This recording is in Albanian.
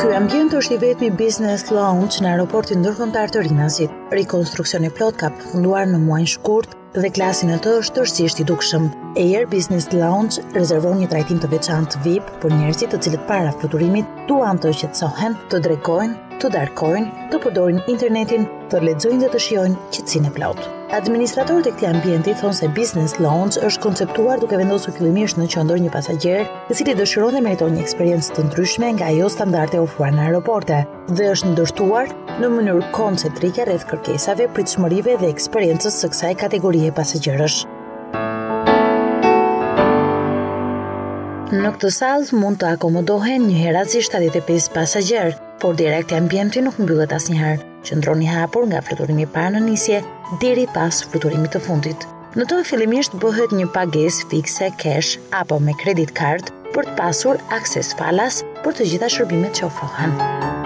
Ky ambient është I vetmi business lounge në aeroportin ndërkombëtar të Rinasit. Rekonstruksioni plot ka përfunduar në muajin shkurt dhe klasi në të është tërësisht I dukshëm. Air Business Lounge rezervon një trajtim të veçantë VIP për njerëzit të cilët para fluturimit duan të qetësohen, të drekojnë, të darkojnë, të përdorin internetin, të lexojnë dhe të shijojnë qetësinë e plotë. Administratorët e këtij ambienti thonë se Business Lounge është konceptuar duke vendosur fillimisht në qendër një pasagjer, I cili dëshiron dhe meriton një eksperiencë të ndryshme nga ajo standarde ofruar në aeroporte, dhe është ndërtuar në mënyrë koncentrike rreth kërkesave, pritshmërive dhe eksperiencës së kësaj kategorie pasagjerësh. Në këtë sallë mund të akomodohen një herazi 75 pasagjerë, por direkt ambienti nuk mbyllet asnjëherë. Qëndroni hapur nga fluturimi I parë në nisje deri pas fluturimit të fundit. Në to fillimisht bëhet një pagesë fikse cash apo me credit card për të pasur akses falas për të gjitha shërbimet që ofrohen.